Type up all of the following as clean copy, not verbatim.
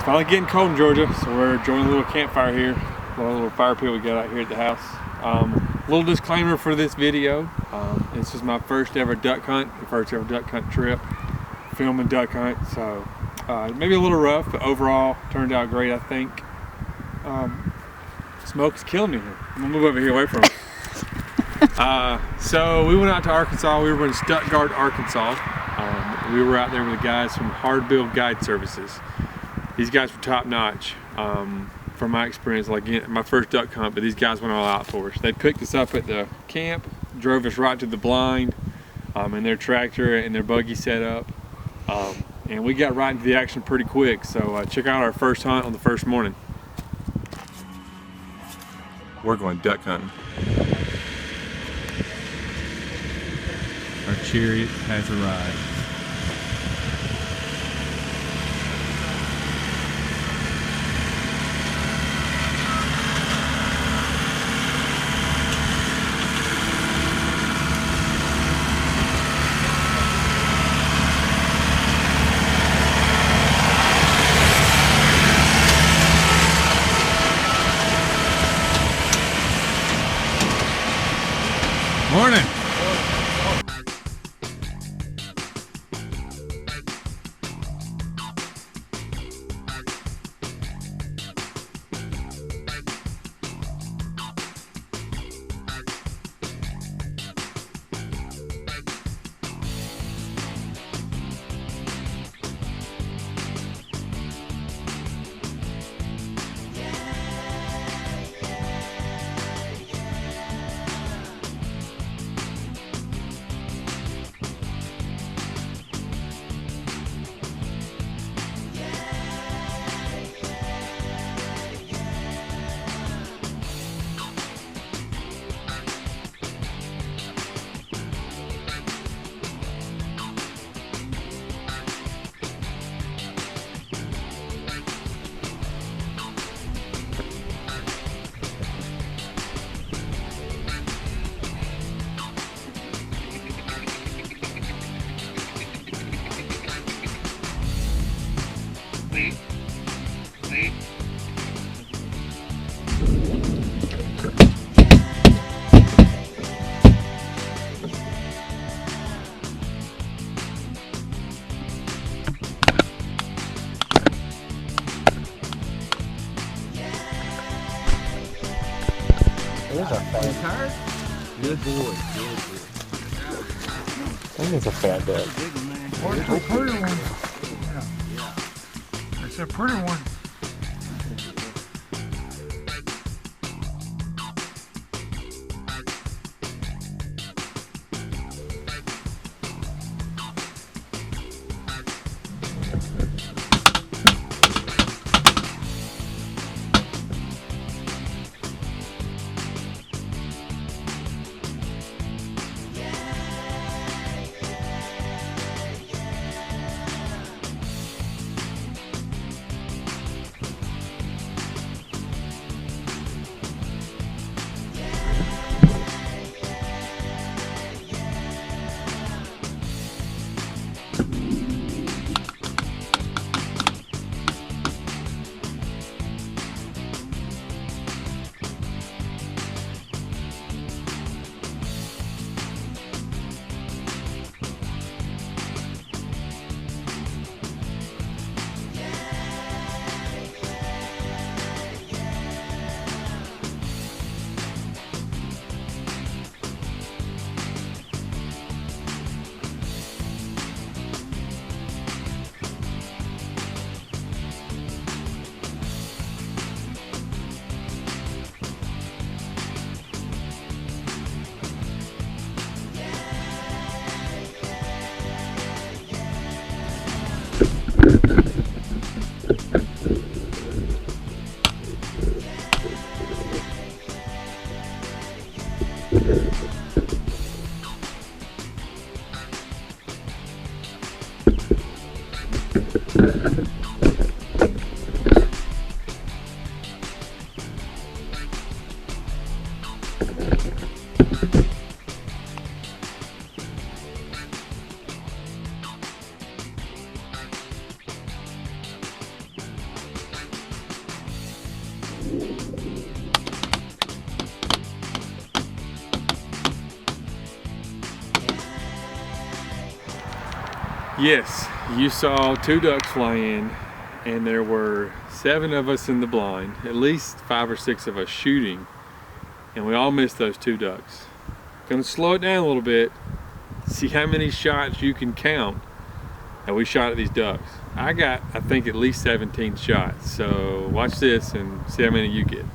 finally getting cold in Georgia, so we're enjoying a little campfire here, a little fire pit we got out here at the house. Little disclaimer for this video, this is my first ever duck hunt, the first ever duck hunt trip, filming duck hunt, so maybe a little rough, but overall turned out great, I think. Smoke is killing me here. I'm gonna move over here away from it. So we went out to Arkansas. We were in Stuttgart, Arkansas. We were out there with the guys from Hard Bill Guide Services. These guys were top notch. From my experience, like my first duck hunt, but these guys went all out for us. They picked us up at the camp, drove us right to the blind in their tractor and their buggy setup. And we got right into the action pretty quick. So check out our first hunt on the first morning. We're going duck hunting. Our chariot has arrived. Morning. There's a fat. Good boy. I think it's a fat duck. It's a pretty one. Yeah. It's a pretty one. Yes, you saw 2 ducks fly in, and there were 7 of us in the blind, at least 5 or 6 of us shooting, and we all missed those 2 ducks. Gonna slow it down a little bit, see how many shots you can count that we shot at these ducks. I got, I think, at least 17 shots, so watch this and see how many you get.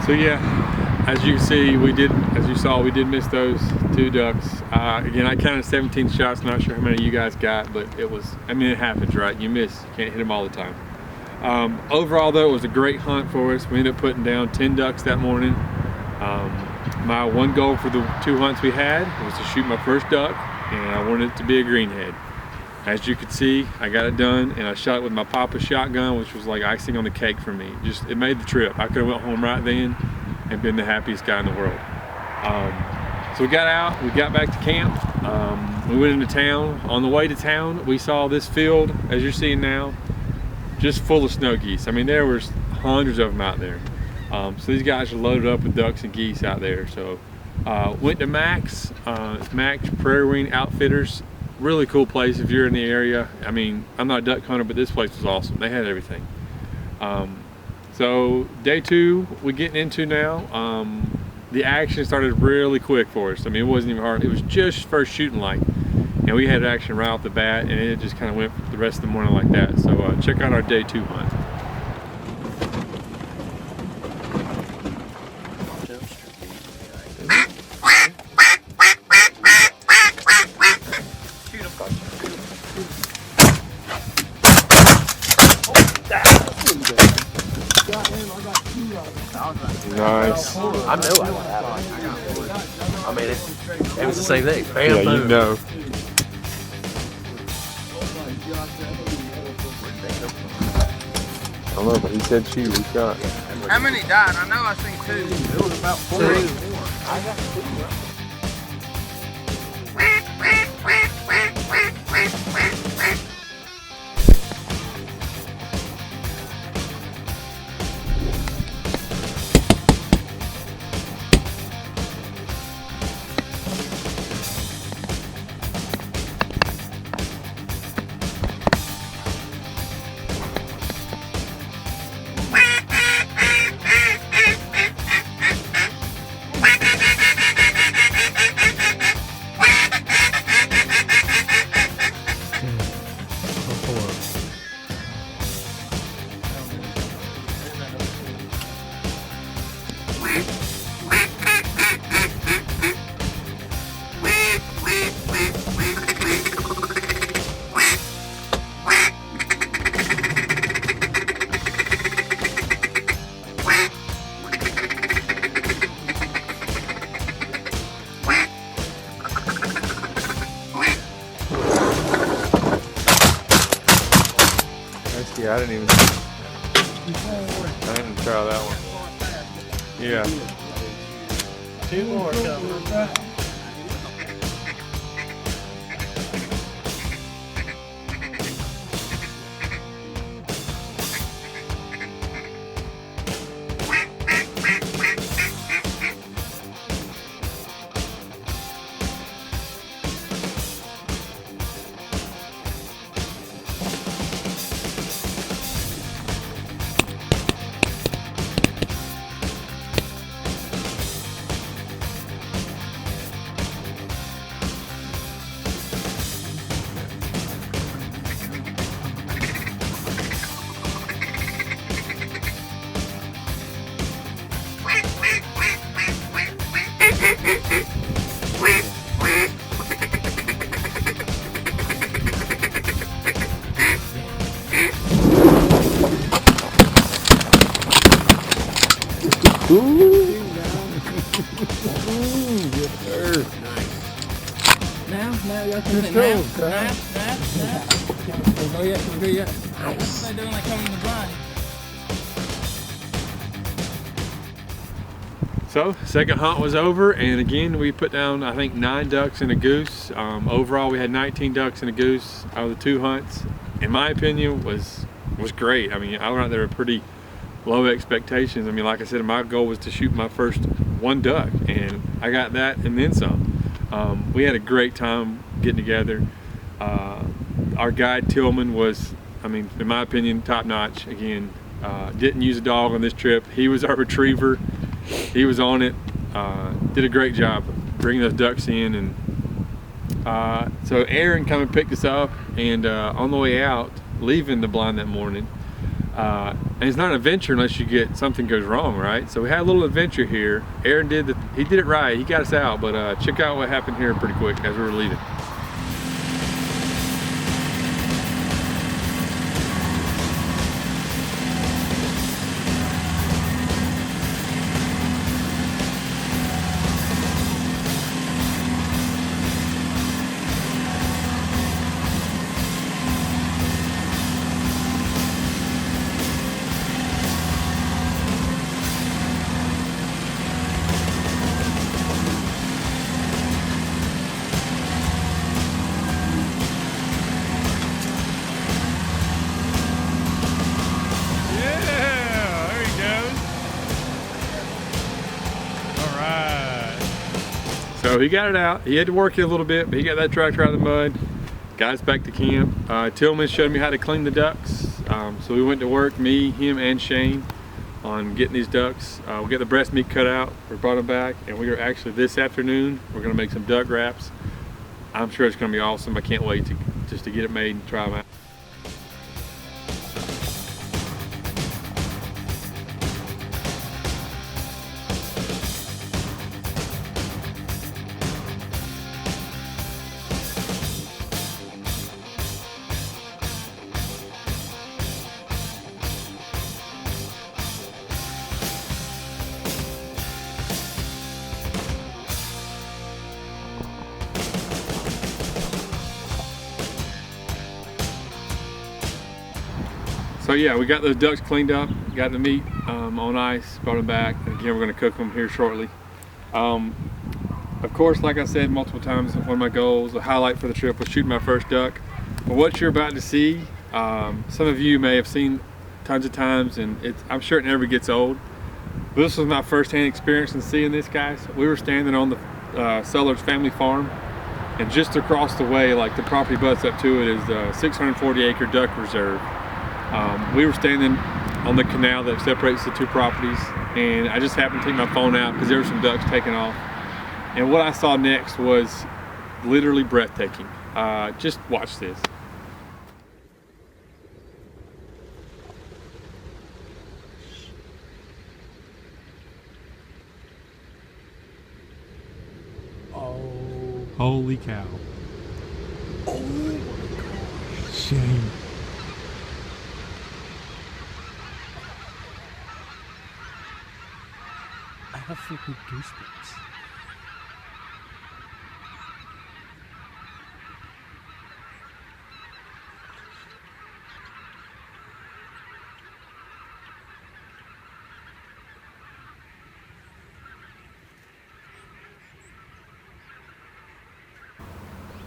So yeah, as you see, as you saw, we did miss those 2 ducks. Again, I counted 17 shots. Not sure how many you guys got, but it happens, right? You miss, you can't hit them all the time. Overall though, it was a great hunt for us. We ended up putting down 10 ducks that morning. My one goal for the 2 hunts we had was to shoot my first duck, and I wanted it to be a greenhead. As you can see, I got it done, and I shot it with my Papa shotgun, which was like icing on the cake for me. It made the trip. I could have went home right then and been the happiest guy in the world. So we got out, we got back to camp. We went into town. On the way to town, we saw this field, as you're seeing now, just full of snow geese. I mean, there was hundreds of them out there. So these guys are loaded up with ducks and geese out there. So went to Max, Max Prairie Wing Outfitters. Really cool place if you're in the area. I mean, I'm not a duck hunter, but this place was awesome. They had everything. So day 2 we're getting into now. The action started really quick for us. I mean, it wasn't even hard. It was just first shooting light, and we had action right off the bat, and it just kind of went for the rest of the morning like that. So check out our day 2 hunt. Nice. I knew I would have it. I mean, it was the same thing. Bam, Yeah, boom. you know. I don't know, but he said shoot, we shot. How many died? I know I seen 2. It was about 4. I got 2. Yeah, I didn't try that one. Yeah. 2 more coming. Now, y'all come in. Now. We'll go yet. What's they doing like coming in the blind? So, second hunt was over, and again we put down I think 9 ducks and a goose. Overall we had 19 ducks and a goose out of the 2 hunts. In my opinion, was great. I mean, I went out there with pretty low expectations. I mean, like I said, my goal was to shoot my first 1 duck, and I got that and then some. We had a great time getting together. Our guide Tillman was, I mean, in my opinion, top notch. Again, didn't use a dog on this trip. He was our retriever. He was on it. Did a great job bringing those ducks in, and so Aaron come and picked us up, and on the way out, leaving the blind that morning, and it's not an adventure unless you get something goes wrong, right? So we had a little adventure here. Aaron did it right. He got us out, but check out what happened here pretty quick as we were leaving. So he got it out. He had to work it a little bit, but he got that tractor out of the mud. Got us back to camp. Tillman showed me how to clean the ducks. So we went to work, me, him, and Shane, on getting these ducks. We got the breast meat cut out. We brought them back, and we are actually this afternoon, we're gonna make some duck wraps. I'm sure it's gonna be awesome. I can't wait just to get it made and try them out. So yeah, we got those ducks cleaned up, got the meat on ice, brought them back, and again we're going to cook them here shortly. Of course, like I said multiple times, one of my goals, the highlight for the trip was shooting my first duck. But what you're about to see, some of you may have seen tons of times, and I'm sure it never gets old. But this was my first-hand experience in seeing this, guys. We were standing on the Sellers family farm, and just across the way, like the property butts up to it, is a 640-acre duck reserve. We were standing on the canal that separates the 2 properties, and I just happened to take my phone out because there were some ducks taking off. And what I saw next was literally breathtaking. Just watch this. Oh. Holy cow. Oh my gosh. Shame. I have freaking goosebumps.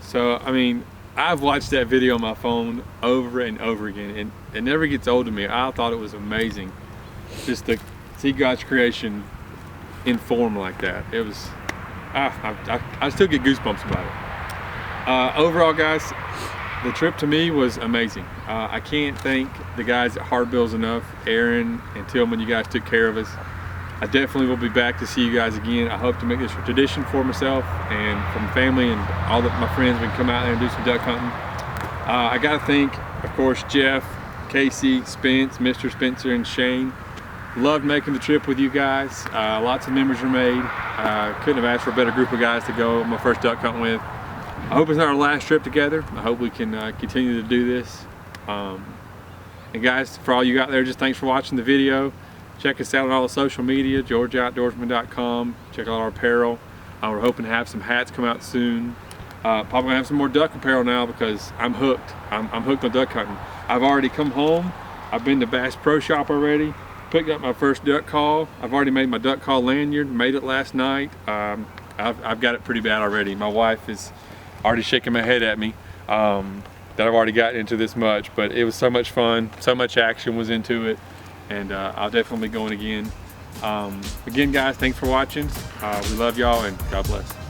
So, I mean, I've watched that video on my phone over and over again, and it never gets old to me. I thought it was amazing just to see God's creation in form like that. It was, I still get goosebumps about it. Overall, guys, the trip to me was amazing. I can't thank the guys at Hard Bills enough. Aaron and Tillman, you guys took care of us. I definitely will be back to see you guys again. I hope to make this a tradition for myself and from family and all of my friends. We can come out there and do some duck hunting. I gotta thank, of course, Jeff, Casey, Spence, Mr. Spencer, and Shane. Loved making the trip with you guys. Lots of memories were made. Couldn't have asked for a better group of guys to go on my first duck hunt with. I hope it's not our last trip together. I hope we can continue to do this. And guys, for all you out there, just thanks for watching the video. check us out on all the social media, GeorgiaOutdoorsman.com. Check out our apparel. We're hoping to have some hats come out soon. Probably gonna have some more duck apparel now because I'm hooked. I'm hooked on duck hunting. I've already come home. I've been to Bass Pro Shop already. Picked up my first duck call. I've already made my duck call lanyard. Made it last night. I've got it pretty bad already. My wife is already shaking my head at me that I've already gotten into this much. But it was so much fun. So much action was into it, and I'll definitely be going again. Again, guys, thanks for watching. We love y'all, and God bless.